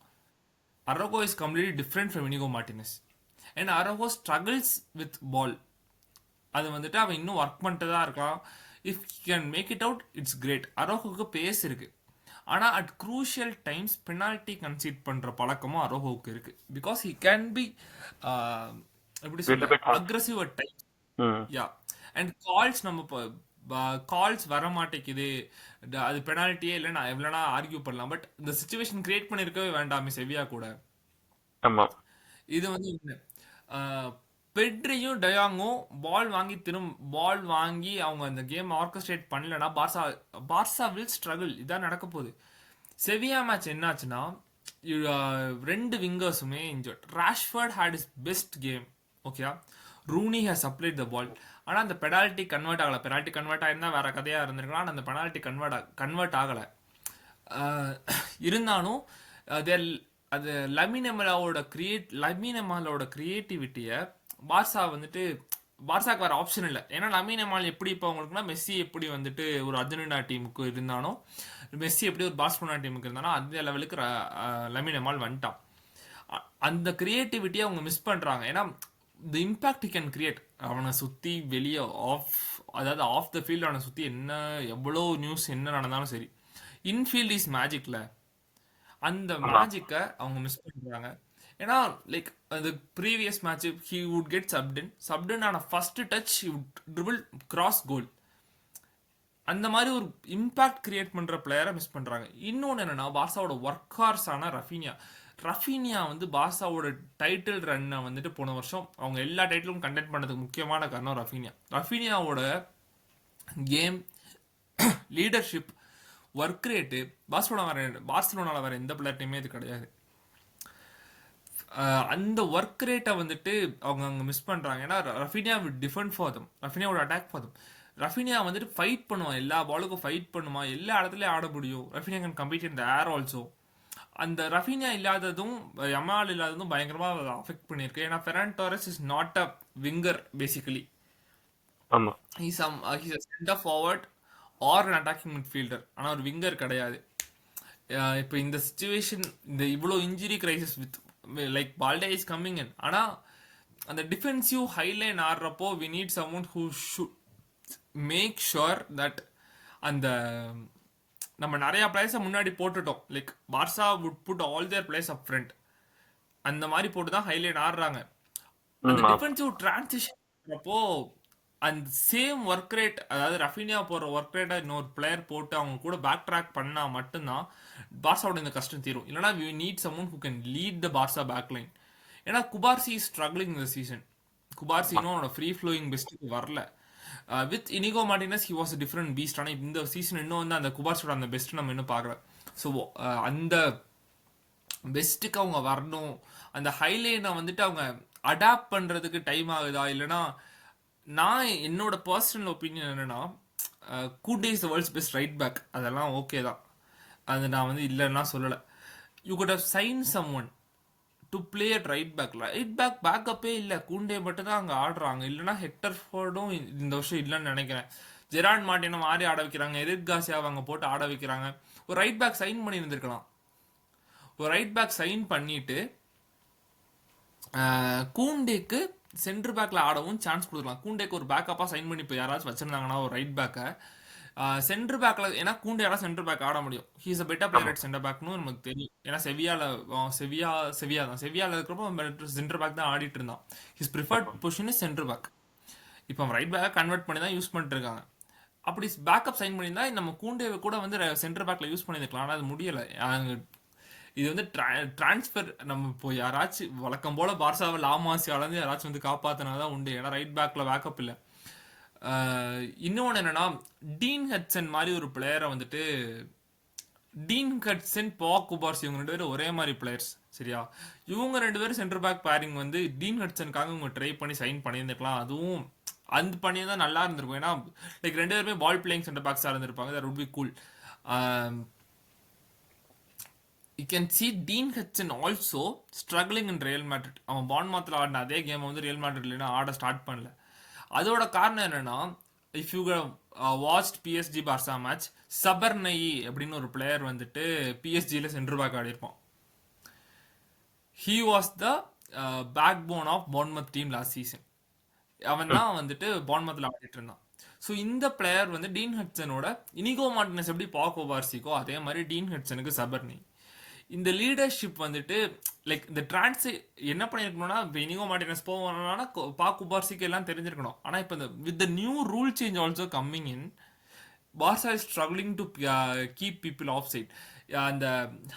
Araujo is completely different from Inigo Martinez. And Araujo struggles with ball. அது வந்துட்டு அவன் இன்னும் ஒர்க் பண்ணிட்டு தான் இருக்கான். If can make it out it's great. அரோஹோக்கு பேஸ் இருக்கு. ஆனால் at crucial times penalty concede பண்ணுற பழக்கமும் அரோஹோவுக்கு இருக்கு. பிகாஸ் ஹி கேன் பி எப்படி Little சொல்ல bit hard. Aggressive at time. ம். யா. அண்ட் கால்ஸ் நம்ம கால்ஸ் வர மாட்டேங்குது, அது பெனால்ட்டியே இல்லை, நான் எவ்வளோனா ஆர்கியூ பண்ணலாம். பட் இந்த சுச்சுவேஷன் கிரியேட் பண்ணியிருக்கவே வேண்டாமே செவியா கூட. ஆமா. இது வந்து பெட்ரியும் டயாங்கும் பால் வாங்கி அவங்க அந்த கேம் ஆர்கஸ்ட்ரேட் பண்ணலன்னா பார்சா வில் ஸ்ட்ரகிள். இதான் நடக்க போகுது. செவியா மேட்ச் என்னாச்சுன்னா ரெண்டு விங்கர்ஸுமே injured. Rashford had his best game. ஓகேயா, Rooney has supplied the ball. ஆனால் அந்த பெனால்ட்டி கன்வெர்ட் ஆகலை. பெனால்ட்டி கன்வெர்ட் ஆயிருந்தா வேற கதையாக இருந்திருக்கலாம். ஆனால் அந்த பெனால்ட்டி கன்வெர்ட் ஆகலை. இருந்தாலும் அது லமினமலோட கிரியேட்டிவிட்டியை பார்சாக்கு வேற ஆப்ஷன் இல்லை. ஏன்னா லமினமால் எப்படி இப்போ அவங்களுக்குன்னா மெஸ்ஸி எப்படி வந்துட்டு ஒரு அர்ஜென்டினா டீமுக்கு இருந்தானோ, மெஸ்ஸி எப்படி ஒரு பார்சலோனா டீமுக்கு இருந்தானோ அந்த லெவலுக்கு லமினமால் வந்துட்டான். அந்த கிரியேட்டிவிட்டியை அவங்க மிஸ் பண்றாங்க. ஏன்னா தி இம்பாக்ட் ஹி கேன் கிரியேட். அவனை சுற்றி வெளியே அதாவது ஆஃப் த ஃபீல்டு அவனை சுற்றி எவ்வளோ நியூஸ் என்ன நடந்தாலும் சரி, இன்ஃபீல்ட் இஸ் மேஜிக்ல. அந்த மேஜிக்கை அவங்க மிஸ் பண்றாங்க. ஏன்னா லைக் அந்த previous match he would get subbed on ஆன first touch he would dribble cross goal. அந்த மாதிரி ஒரு இம்பாக்ட் கிரியேட் பண்ற பிளேயரை மிஸ் பண்றாங்க. இன்னொன்று என்னன்னா பார்சாவோட ஒர்க் ஹார்ஸ் ஆன ரஃபீனியா வந்து பார்சாவோட டைட்டில் ரன்னை வந்துட்டு போன வருஷம் அவங்க எல்லா டைட்டிலும் கண்டெக்ட் பண்ணதுக்கு முக்கியமான காரணம் ரஃபீனியாவோட கேம், லீடர்ஷிப், ஒர்க் ரேட்டு பார்சலோனால வேற எந்த பிளேயர்ட்டையுமே இது கிடையாது. அந்த ஒர்க் ரேட்டை வந்துட்டு அவங்க அங்கே மிஸ் பண்ணுறாங்க. ஏன்னா Raphinha will defend for them, ரஃபீனியாவோட அட்டாக் ஃபார் தம். ரஃபீனியா வந்துட்டு ஃபைட் பண்ணுவான், எல்லா பாலுக்கும் ஃபைட் பண்ணுவான், எல்லா இடத்துலையும் ஆட முடியும். Raphinha can compete in the air also. அந்த ரஃபீனியா இல்லாததும் யமால் இல்லாததும் பயங்கரமாக அஃபெக்ட் பண்ணியிருக்கு. ஏன்னா Ferran Torres is not a winger basically. ஆமா. He's a centre forward or an attacking midfielder. ஆனால் ஒரு விங்கர் கிடையாது. இப்போ இந்த சுச்சுவேஷன், இந்த இவ்வளோ injury crisis with like Balde is coming in. ஆனால் அந்த டிஃபென்சிவ் ஹைலைன் ஆடுறப்போ we need someone who should make sure that அந்த நம்ம நிறைய பிளேயர்ஸை முன்னாடி போட்டுட்டோம். Like Barca would put all their players up front. அந்த மாதிரி போட்டு தான் ஹைலைன் ஆடுறாங்க. அந்த டிஃபென்சிவ் டிரான்சிஷன் அப்போ அந்த சேம் ஒர்க் ரேட், அதாவது ரஃபீனியா போகிற ஒர்க் ரேட்டை இன்னொரு பிளேயர் போட்டு அவங்க கூட பேக் ட்ராக் பண்ணால் மட்டும்தான் பார்சாவோட இந்த கஷ்டம் தீரும். இல்லைனா we need someone who can lead the Barca back line. ஏன்னா குபார்சி இஸ் ஸ்ட்ரகிளிங் இந்த சீசன். குபார்சினும் அவனோட ஃப்ரீ ஃப்ளோயிங் பெஸ்ட்டுக்கு வரல. With Inigo Martinez he was different beast. ஆனால் இந்த சீசன் இன்னும் வந்து அந்த குபார்சியோட அந்த பெஸ்ட் நம்ம இன்னும் பார்க்கல. ஸோ அந்த பெஸ்ட்டுக்கு அவங்க வரணும். அந்த ஹைலைனை வந்துட்டு அவங்க அடாப்ட் பண்ணுறதுக்கு டைம் ஆகுதா? இல்லைனா நான் என்னோட பர்சனல் ஒப்பீனியன் என்னன்னா, Kounde is the world's best right back. அதெல்லாம் ஓகே தான், அது நான் வந்து இல்லைன்னா சொல்லலை. You could have sign someone to play at right back பேக்கப்பே இல்லை. கூண்டே மட்டும் தான் அங்கே ஆடுறாங்க. இல்லைனா ஹெக்டர் ஃபோர்டும் இந்த வருஷம் இல்லைன்னு நினைக்கிறேன். ஜெரான் மார்டினை மாறி ஆட வைக்கிறாங்க, எரிக் கார்சியாவை அங்கே போட்டு ஆட வைக்கிறாங்க. ஒரு ரைட் பேக் சைன் பண்ணி இருந்திருக்கலாம். ஒரு ரைட் பேக் சைன் பண்ணிட்டு கூண்டேக்கு சென்டர் பேக்ல ஆடவும் சான்ஸ் கொடுக்கலாம். கூண்டேக்கு ஒரு பேக்கப்பா சைன் பண்ணி இப்போ யாராச்சும் வச்சிருந்தாங்கன்னா ஒரு ரைட் பேக்கை சென்டர் பேக்ல, ஏன்னா கூண்டே யாராவது சென்டர் பேக் ஆட முடியும். He's a better player at centre பேக்னு நமக்கு தெரியும். ஏன்னா செவியால இருக்கிறப்போ சென்டர் பேக் தான் ஆடிட்டு இருந்தான். His preferred position is centre back. இப்போ ரைட் பேக்கை கன்வெர்ட் பண்ணி தான் யூஸ் பண்ணிட்டு இருக்காங்க. அப்படி பேக்கப் சைன் பண்ணியிருந்தா நம்ம கூண்டேவை கூட வந்து சென்டர் பேக்ல யூஸ் பண்ணியிருக்கலாம். ஆனால் அது முடியலை. இது வந்து டிரான்ஸ்ஃபர் நம்ம இப்போ யாராச்சும் வழக்கம் போல பார்சாவை லாமாசியாலேருந்து யாராச்சும் வந்து காப்பாற்றினாதான் உண்டு. ஏன்னா ரைட் பேக்ல பேக்கப் இல்லை. இன்னொன்று என்னன்னா, டீன் ஹட்சன் மாதிரி ஒரு பிளேயரை வந்துட்டு, டீன் ஹட்சன், குபார்சி இவங்க 2 பேரும் ஒரே மாதிரி பிளேயர்ஸ். சரியா, இவங்க 2 பேரும் சென்டர் பேக் பேரிங் வந்து டீன் ஹட்சனுக்காக இவங்க ட்ரை பண்ணி சைன் பண்ணியிருந்துக்கலாம். அதுவும் அந்த பண்ணியிருந்தா நல்லா இருந்திருக்கும். ஏன்னா லைக் 2 பேருமே பால் பிளேயிங் சென்டர் பேக்ஸாக இருந்திருப்பாங்க. That would be cool. You can see Dean Hudson also struggling in Real Madrid. அவன் பான்மாத்தில் ஆடின அதே கேம் வந்து ரியல் மேட்ரிட் இல்லைன்னா ஆட ஸ்டார்ட் பண்ணல. அதோட காரணம் என்னன்னா, if you watched PSG Barca match, Zabarnyi அப்படின்னு ஒரு பிளேயர் வந்துட்டு பிஎஸ்ஜியில் சென்டர் பேக் ஆடிருப்பான். He was the backbone of Bournemouth team last season. அவன் தான் வந்துட்டு பான்மத்தில் ஆடிட்டு இருந்தான். ஸோ இந்த பிளேயர் வந்து டீன் ஹட்சனோட, இனிகோ மார்டினஸ் எப்படி பாக் ஓபார்சிக்கோ அதே மாதிரி டீன் ஹட்சனுக்கு சபர்னி. இந்த லீடர்ஷிப் வந்துட்டு லைக் இந்த டிரான்ஸ் என்ன பண்ணியிருக்கணும்னா, இப்போ இனிகோ மார்டினஸ் போவானா பாக் ஓபார்சிக்கு எல்லாம் தெரிஞ்சிருக்கணும். ஆனால் இப்போ இந்த with the new rule change also coming in, Barca is struggling to keep people offside. அந்த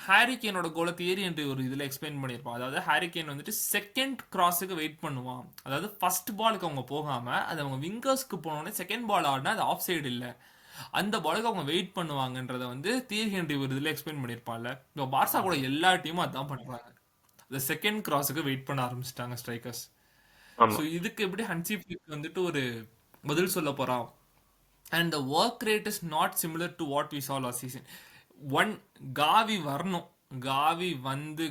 ஹாரிகேனோட கோலை தியரி என்று ஒரு இதில் எக்ஸ்பிளைன் பண்ணியிருப்பான். அதாவது ஹாரிகேன் வந்துட்டு செகண்ட் கிராஸுக்கு வெயிட் பண்ணுவான். அதாவது ஃபர்ஸ்ட் பாலுக்கு அவங்க போகாமல் அது அவங்க விங்கர்ஸ்க்கு போனோடனே செகண்ட் பால் ஆடினா அது ஆஃப் சைடு இல்லை, அந்த பாலுக்கு அவங்க வெயிட் பண்ணுவாங்கன்றத வந்து தியரி என்று ஒரு இதில் எக்ஸ்பிளைன் பண்ணியிருப்பான்ல. இப்போ பார்சா கூட எல்லா டீமும் அதான் பண்ணுறாங்க. அந்த செகண்ட் கிராஸுக்கு வெயிட் பண்ண ஆரம்பிச்சிட்டாங்க ஸ்ட்ரைக்கர்ஸ். ஆமா. ஸோ இதுக்கு எப்படி ஹன்சி ஃபிளிக் வந்துட்டு ஒரு பதில் சொல்ல போறான்? And the work rate is not similar to what we saw last season. One, காவி வரணும். காவி வந்து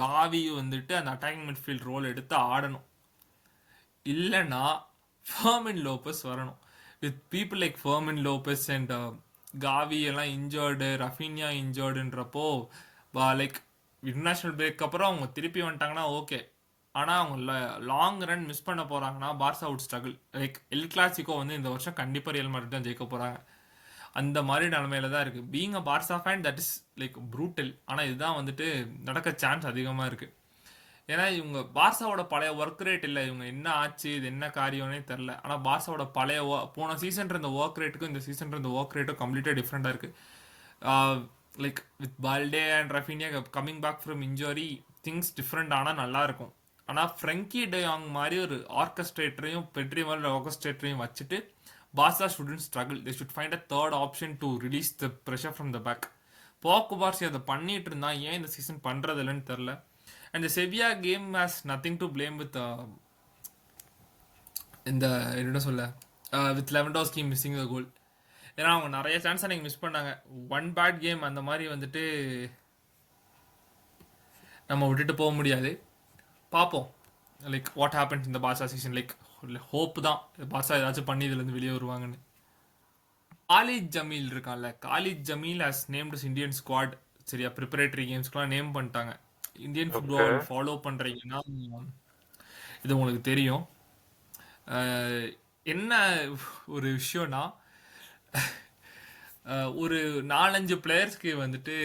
காவி வந்துட்டு அந்த அட்டாக்கிங் மிட்ஃபீல்ட் ரோல் எடுத்து ஆடணும். இல்லைன்னா ஃபர்மின் லோபஸ் வரணும். With people like Fermin Lopez and Gavi எல்லாம் இன்ஜர்டு, ரஃபீனியா இன்ஜர்டுன்றப்போ லைக் இன்டர்நேஷ்னல் பிரேக் அப்புறம் அவங்க திருப்பி வந்துட்டாங்கன்னா ஓகே. ஆனால் அவங்க லாங் ரன் மிஸ் பண்ண போகிறாங்கன்னா Barca out struggle. Like L Clasico வந்து இந்த வருஷம் கண்டிப்பாக ரியல் மேட்ரிட் தான் ஜெயிக்க போகிறாங்க. அந்த மாதிரி நிலமையில தான் இருக்குது. Being a Barca fan that is like brutal. ஆனால் இதுதான் வந்துட்டு நடக்க சான்ஸ் அதிகமாக இருக்குது. ஏன்னா இவங்க பார்சாவோட பழைய ஒர்க் ரேட் இல்லை. இவங்க என்ன ஆச்சு, இது என்ன காரியம்னே தெரில. ஆனால் பார்சாவோட பழைய போன சீசன் இருந்த ஒர்க் ரேட்டுக்கும் இந்த சீசன் இருந்த ஒர்க் ரேட்டும் கம்ப்ளீட்டாக டிஃப்ரெண்ட்டாக இருக்குது. Like with Balde and Raphinha coming back from injury, things different ஆனால் நல்லாயிருக்கும். ஆனால் ஃப்ரெங்கி டயாங் மாதிரி ஒரு ஆர்கஸ்ட்ரேட்டரையும் பெட்ரி மாதிரி ஆர்கஸ்ட்ரேட்டரையும் வச்சுட்டு Barca shouldn't struggle. They should find a third option to release the pressure from the back. பாக்குபார்சி அதை பண்ணிட்டு இருந்தா ஏன் இந்த சீசன் பண்றது இல்லைன்னு தெரில. And the Sevilla game has nothing to blame with இந்த என்ன சொல்ல with Lewandowski missing the goal. ஏன்னா அவங்க நிறைய சான்ஸ் அன்னைக்கு மிஸ் பண்ணாங்க. ஒன் பேட் கேம் அந்த மாதிரி வந்துட்டு நம்ம விட்டுட்டு போக முடியாது. பார்ப்போம் லைக் வாட் ஹேப்பன்ஸ் இந்த பார்சா சீசன். லைக் ஹோப் தான் பார்சா ஏதாச்சும் பண்ணி இதுலேருந்து வெளியே வருவாங்கன்னு. காலித் ஜமீல் இருக்கான்ல, Khalid Jamil has named Indian squad. சரியா, ப்ரிப்பரேட்டரி கேம்ஸ்க்குலாம் நேம் பண்ணிட்டாங்க. இந்தியன் ஃபுட்பால் ஃபாலோ பண்ணுறீங்கன்னா இது உங்களுக்கு தெரியும். என்ன ஒரு விஷயம்னா, ஒரு 4-5 பிளேயர்ஸ்க்கு வந்துட்டு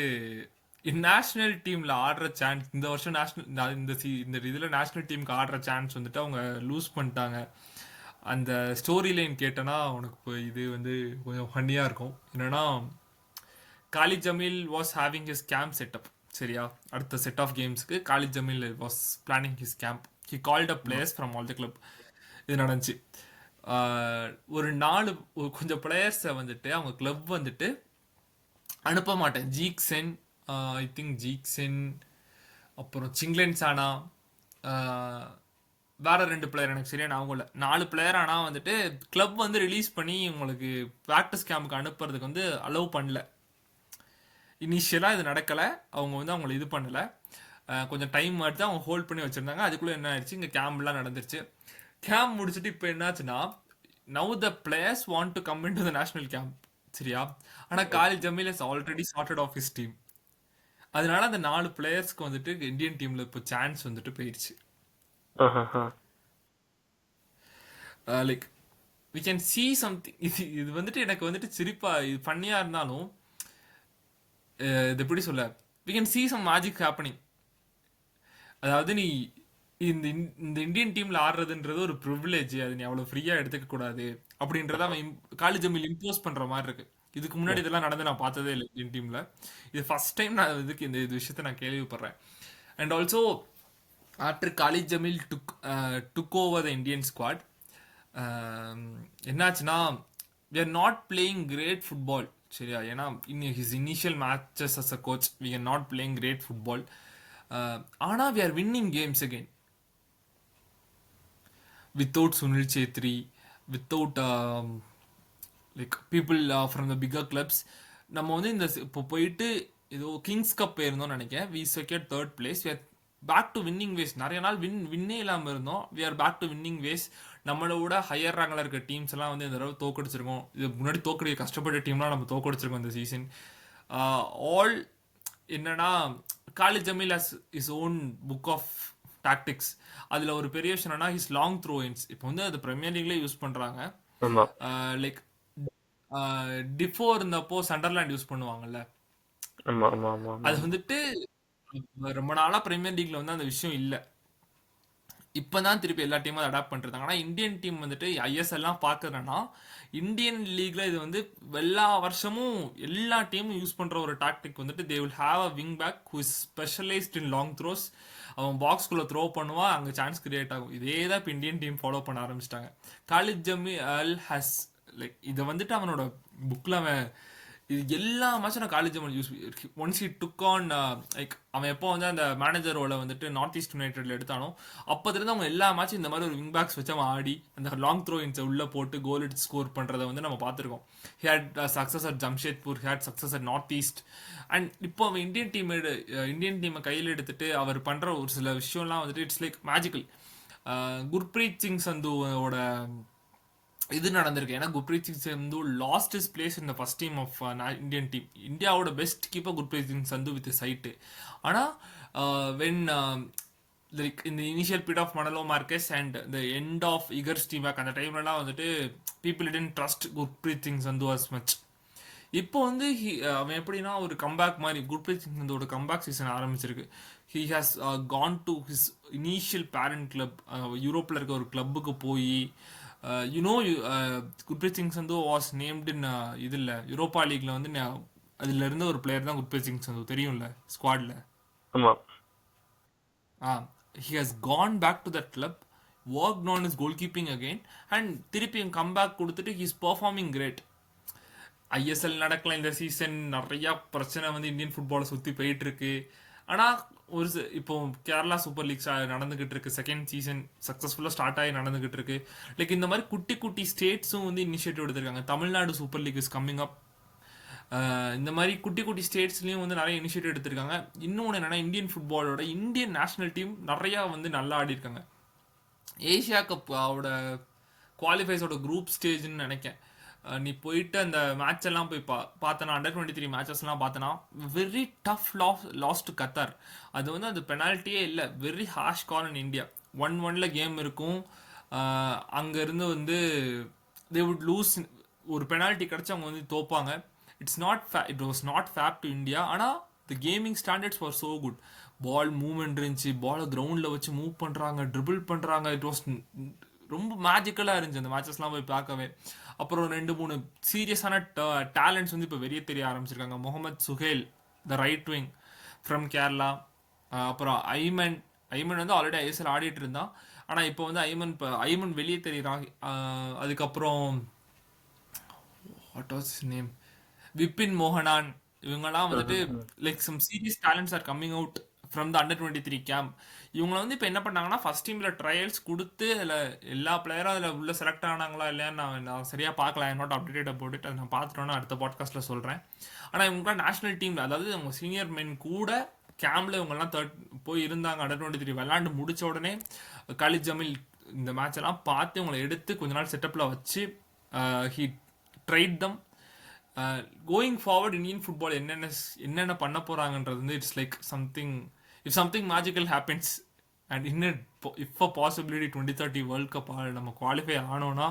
நேஷனல் டீமில் ஆடுற சான்ஸ் இந்த வருஷம் இந்த இதில் நேஷனல் டீமுக்கு ஆடுற சான்ஸ் வந்துட்டு அவங்க லூஸ் பண்ணிட்டாங்க. அந்த ஸ்டோரி லைன் கேட்டேன்னா உனக்கு இப்போ இது வந்து கொஞ்சம் ஃபன்னியாக இருக்கும். என்னன்னா, Khalid Jamil was having his camp setup. சரியா, அடுத்த செட் ஆஃப் கேம்ஸ்க்கு Khalid Jamil was planning his camp. He called a players from all the club. இது நடந்துச்சு. ஒரு கொஞ்சம் பிளேயர்ஸை வந்துட்டு அவங்க கிளப் வந்துட்டு அனுப்ப மாட்டேன். ஜீக்சென், ஐ திங்க் ஜீக்சென், அப்புறம் சிங்லன் சானா, வேற 2 பிளேயர் எனக்கு சரியா ஞாபகம் இல்லை. 4 பிளேயர். ஆனால் வந்துட்டு கிளப் வந்து ரிலீஸ் பண்ணி உங்களுக்கு ப்ராக்டிஸ் கேம்புக்கு அனுப்புறதுக்கு வந்து அலோவ் பண்ணல. இனிஷியலாக இது நடக்கலை. அவங்க வந்து அவங்கள இது பண்ணலை. கொஞ்சம் டைம் எடுத்து அவங்க ஹோல்ட் பண்ணி வச்சுருந்தாங்க. அதுக்குள்ளே என்ன ஆயிடுச்சு, இங்கே கேம்ப்லாம் நடந்துருச்சு. கேம்ப் முடிச்சுட்டு இப்போ என்னாச்சுன்னா, now the players want to come in to the national camp. சரியா, ஆனால் Khalid Jamil is already sorted off his team. அதனால அந்த 4 பிளேயர்ஸ்க்கு வந்துட்டு இந்தியன் டீமில் இப்போ சான்ஸ் வந்துட்டு போயிடுச்சு. Like we can see something. இது வந்துட்டு எனக்கு வந்துட்டு சிரிப்பா இது பண்ணியாக இருந்தாலும் இது எப்படி சொல்ல, we can see some magic happening. அதாவது நீ இந்த இந்தியன் டீம்ல ஆடுறதுன்றது ஒரு ப்ரிவிலேஜ். அது நீ அவ்வளோ ஃப்ரீயாக எடுத்துக்க கூடாது அப்படின்றத அவன் காலித் ஜமீல் இம்போஸ் பண்ணுற மாதிரி இருக்கு. இதுக்கு முன்னாடி இதெல்லாம் நடந்து நான் பார்த்ததே இல்லை இந்தியன் டீமில். இது ஃபர்ஸ்ட் டைம் நான் இதுக்கு இந்த விஷயத்தை நான் கேள்விப்படுறேன். And also after Khalid Jamil took over the Indian squad, என்னாச்சுன்னா we are not playing great football. சரியா, ஏன்னா his initial matches as a coach we are not playing great football. ஆனால் we are winning games again without Sunil Chhetri, without like people from the bigger clubs. நம்ம வந்து இந்த இப்போ போயிட்டு ஏதோ Kings Cup போயிருந்தோம்னு நினைக்கிறேன். We secured 3rd place. We are back to winning ways. நிறைய நாள் வின்னே இல்லாமல் இருந்தோம். We are back to winning ways. நம்மளோட ஹையர் ரேங்கில் இருக்க டீம்ஸ் எல்லாம் வந்து இந்த தடவை தோக்கடிச்சிருக்கோம். இது முன்னாடி தோக்கடிக்க கஷ்டப்பட்ட டீம்லாம் நம்ம தோக்கடிச்சிருக்கோம் இந்த சீசன். ஆல் என்னன்னா Khalid Jamil has his own book of tactics. அதில் ஒரு பெரிய விஷயம் என்னன்னா ஹிஸ் லாங் த்ரோ இன்ஸ் இப்போ வந்து அது பிரீமியர் லீக்லேயே யூஸ் பண்ணுறாங்க. ஆமா லைக் டிஃபோ இருந்தப்போ சண்டர்லேண்ட் யூஸ் பண்ணுவாங்கல்ல, ஆமா ஆமா ஆமா ஆமா அது வந்துட்டு ரொம்ப நாளா பிரீமியர் லீக்ல வந்து அந்த விஷயம் இல்ல. இப்பதான் திருப்பி எல்லா டீமும் அடாப்ட் பண்ணிருந்தாங்க. ஆனா இந்தியன் டீம் வந்துட்டு ஐஎஸ்எல்லாம் பாக்குறேன்னா இந்தியன் லீக்ல இது வந்து எல்லா வருஷமும் எல்லா டீமும் யூஸ் பண்ற ஒரு டாக்டிக் வந்துட்டு they will have a wing back who is specialised in long throws. அவன் பாக்ஸ்குள்ள த்ரோ பண்ணுவான், அங்க சான்ஸ் கிரியேட் ஆகும். இதே தான் இப்போ இந்தியன் டீம் ஃபாலோ பண்ண ஆரம்பிச்சிட்டாங்க. Khalid Jamui Al has like இதை வந்துட்டு அவனோட புக்ல அவன் இது எல்லா மேட்சும் நான் college use once he took on like அவன் எப்போ வந்து அந்த மேனேஜர் ரோலை வந்துட்டு நார்த் ஈஸ்ட் யுனைடெட்ல எடுத்தானோ அப்போதுலேருந்து அவங்க எல்லா மேட்சும் இந்த மாதிரி ஒரு விங் பேக்ஸ் வச்சு அவன் ஆடி அந்த லாங் த்ரோ இன்ஸை உள்ளே போட்டு கோல் எடுத்து ஸ்கோர் பண்ணுறதை வந்து நம்ம பார்த்துருக்கோம். He had success at Jamshedpur, he had success at North East. And இப்போ அவன் இந்தியன் டீமை கையில் எடுத்துட்டு அவர் பண்ணுற ஒரு சில விஷயம்லாம் வந்துட்டு it's like magical. Gurpreet Singh சந்துவோட இது நடந்திருக்கு. ஏன்னா Gurpreet Singh Sandhu last is place in the first team of Indian team. இந்தியாவோட best keeper Gurpreet Singh Sandhu with side. ஆனால் வென் லைக் இந்த initial period of Manolo Marquez and the end of Igor Stimac அந்த டைம்லலாம் வந்துட்டு people tend trust Gurpreet Singh Sandhu as much. இப்போ வந்து அவன் எப்படின்னா ஒரு கம்பேக் மாதிரி குர்ப்ரீத் சிங் சந்தோட கம்பேக் சீசன் ஆரம்பிச்சிருக்கு. He has gone to his initial parent club, யூரோப்பில் இருக்க ஒரு கிளப்புக்கு போய் குர்ப்ரீத் சிங் சந்து வாஸ் நேம்டு இன் இதில் யூரோப்பா லீக்ல வந்து அதுல இருந்த ஒரு பிளேயர் தான் குர்ப்ரீத் சிங் சந்து, தெரியும்ல ஸ்குவாட்ல. ஆமா he has gone back to that club, work on is கோல் கீப்பிங் அகெயின் அண்ட் திருப்பி கம்பேக் கொடுத்துட்டு he is performing great. ISL நடக்கலாம் இந்த சீசன், நிறைய பிரச்சனை வந்து இந்தியன் ஃபுட்பாலை சுற்றி போயிட்டு இருக்கு. ஆனால் ஒரு இப்போ கேரளா சூப்பர் லீக்ஸ் நடந்துகிட்டு இருக்கு, செகண்ட் சீசன் சக்ஸஸ்ஃபுல்லாக ஸ்டார்ட் ஆகி நடந்துகிட்டு இருக்கு. லைக் இந்த மாதிரி குட்டி குட்டி ஸ்டேட்ஸும் வந்து இனிஷியேட்டிவ் எடுத்திருக்காங்க. Tamil Nadu super league is coming up. இந்த மாதிரி குட்டி குட்டி ஸ்டேட்ஸ்லையும் வந்து நிறைய இனிஷியேட்டிவ் எடுத்திருக்காங்க. இன்னொன்று என்னன்னா இந்தியன் ஃபுட்பாலோட இந்தியன் நேஷனல் டீம் நிறையா வந்து நல்லா ஆடி இருக்காங்க. ஏஷியா கப் குவாலிஃபைஸோட குரூப் ஸ்டேஜ்னு நினைக்கேன். நீ போயிட்டு அந்த மேட்ச் எல்லாம் போய் பார்த்தனா அண்டர் 23 மேட்சஸ்லாம் பார்த்தனா very tough loss to Qatar. அது வந்து அது பெனால்ட்டியே இல்லை, very harsh call in India. 1-1 game இருக்கும். அங்கேருந்து வந்து தே வுட் லூஸ். ஒரு பெனால்ட்டி கிடச்சி அவங்க வந்து தோப்பாங்க. It was not fair to India. ஆனால் the gaming standards for so good. Ball movement இருந்துச்சு, பாலை கிரவுண்டில் வச்சு மூவ் பண்ணுறாங்க, ட்ரிபிள் பண்ணுறாங்க. இட் வாஸ் ரொம்ப மேஜிக்கலாக இருந்துச்சு அந்த மேட்சஸ்லாம் போய் பார்க்கவே. அப்புறம் 2-3 சீரியஸான டேலண்ட்ஸ் வந்து இப்போ வெளியே தெரிய ஆரம்பிச்சிருக்காங்க. Muhammad Suhail the right wing from Kerala. அப்புறம் ஐமன் வந்து ஆல்ரெடி ஐஎஸ்எல் ஆடிட்டு இருந்தான். ஆனால் இப்போ வந்து ஐமன் வெளியே தெரியுறான். அதுக்கப்புறம் what was his name, Vibin மோகனான். இவங்கெல்லாம் வந்துட்டு like some serious talents are coming out from the under 23 camp. இவங்களை வந்து இப்போ என்ன பண்ணாங்கன்னா ஃபர்ஸ்ட் டீமில் ட்ரையல்ஸ் கொடுத்து அதில் எல்லா பிளேயரும் அதில் உள்ள செலக்ட் ஆனாங்களா இல்லையான்னு நான் சரியாக பார்க்கல. நாட் அப்டேட்டட் போட்டுட்டு அதை நான் பார்த்துட்டோன்னா அடுத்த பாட்காஸ்ட்டில் சொல்கிறேன். ஆனால் இவங்களாம் நேஷனல் டீமில், அதாவது அவங்க சீனியர் மென் கூட கேம்பில் இவங்கெல்லாம் போய் இருந்தாங்க. அண்டர் 23 விளாண்டு முடிச்ச உடனே காலித் ஜமீல் இந்த மேட்ச் எல்லாம் பார்த்து இவங்களை எடுத்து கொஞ்ச நாள் செட்டப்பில் வச்சு he tried them. Going forward Indian football என்னென்ன பண்ண போகிறாங்கன்றது வந்து it's like something. If something magical happens and if a possibility 2030 world cup நம்ம குவாலிஃபை ஆனோன்னா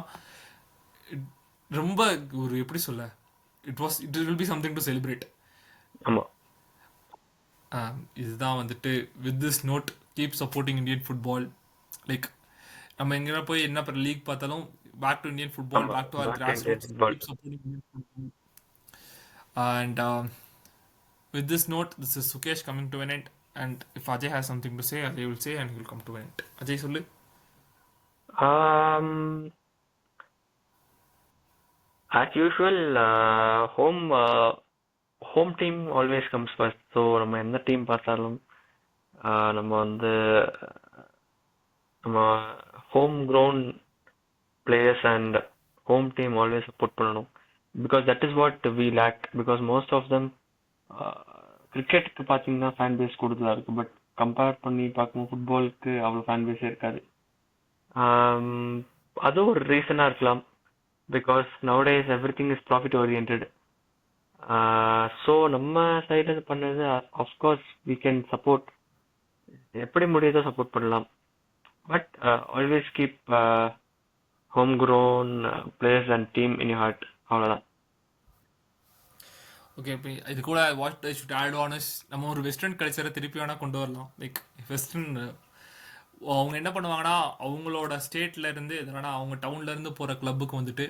ரொம்ப ஒரு எப்படி சொல்ல, it will be something to celebrate. ஆமாம், இதுதான் வந்துட்டு with this note keep supporting Indian football. Like நம்ம எங்கே போய் என்ன லீக் பார்த்தாலும் back to Indian football, back to our grassroots, keep supporting Indian football. And with this note, this is Sukesh coming to an end. And if Ajay has something to say, Ajay will say and he will come to an end. Ajay, sollu. As usual, home team always comes first. So நம்ம எந்த team பார்த்தாலும் நம்ம வந்து நம்ம home ground players and home team always support பண்ணணும். Because that is what we lack. Because most of them கிரிக்கெட்டுக்கு பார்த்தீங்கன்னா fan base கூடுதலாக இருக்குது. பட் கம்பேர் பண்ணி பார்க்கும்போது ஃபுட்பாலுக்கு அவ்வளோ ஃபேன் பேஸே இருக்காது. அதுவும் ஒரு ரீசனா இருக்கலாம். Because nowadays everything is profit orient. So நம்ம சைடுல இருந்து பண்ணது, அஃப்கோர்ஸ் வி கேன் சப்போர்ட், எப்படி முடியுதோ சப்போர்ட் பண்ணலாம். But always keep home grown players and team in you heart. அவ்வளோதான். ஓகே, இப்போ இது கூட what I should add on is நம்ம ஒரு வெஸ்டர்ன் கல்ச்சரை திருப்பி வேணால் கொண்டு வரலாம். லைக் வெஸ்டர்ன் அவங்க என்ன பண்ணுவாங்கன்னா அவங்களோட ஸ்டேட்ல இருந்து எதனா அவங்க டவுன்ல இருந்து போகிற கிளப்புக்கு வந்துட்டு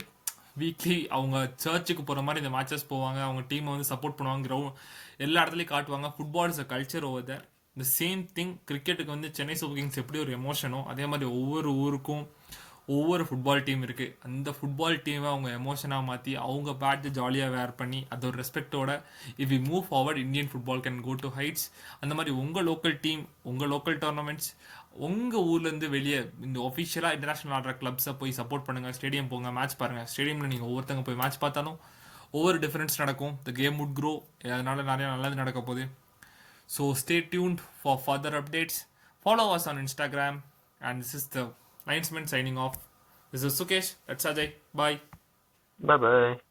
வீக்லி அவங்க சர்ச்சுக்கு போகிற மாதிரி இந்த மேட்சஸ் போவாங்க, அவங்க டீமை வந்து சப்போர்ட் பண்ணுவாங்க, கிரவுண்ட் எல்லா இடத்துலையும் காட்டுவாங்க. Football is a culture over there. இந்த சேம் திங் கிரிக்கெட்டுக்கு வந்து சென்னை சூப்பர் கிங்ஸ் எப்படி ஒரு எமோஷனோ அதே மாதிரி ஒவ்வொரு ஊருக்கும் ஒவ்வொரு ஃபுட்பால் டீம் இருக்குது. அந்த ஃபுட்பால் டீமை அவங்க எமோஷனாக மாற்றி அவங்க பேட்ஜை ஜாலியாக வேர் பண்ணி அது ஒரு ரெஸ்பெக்டோட if we move forward Indian football can go to heights. அந்த மாதிரி உங்கள் லோக்கல் டீம், உங்கள் லோக்கல் டோர்னமெண்ட்ஸ், உங்கள் ஊர்லேருந்து வெளியே இந்த ஒஃபிஷியலாக இன்டர்நேஷனல் ஆடுற கிளப்ஸை போய் சப்போர்ட் பண்ணுங்கள். ஸ்டேடியம் போங்க, மேட்ச் பாருங்கள். ஸ்டேடியமில் நீங்கள் ஒவ்வொருத்தங்க போய் மேட்ச் பார்த்தாலும் ஒவ்வொரு டிஃப்ரென்ஸ் நடக்கும். The game would grow. அதனால நிறையா நல்லது நடக்க போகுது. So stay tuned for further updates. Follow us on Instagram. And this is the Linesman signing off. This is Sukesh. That's Ajay. Bye. Bye bye.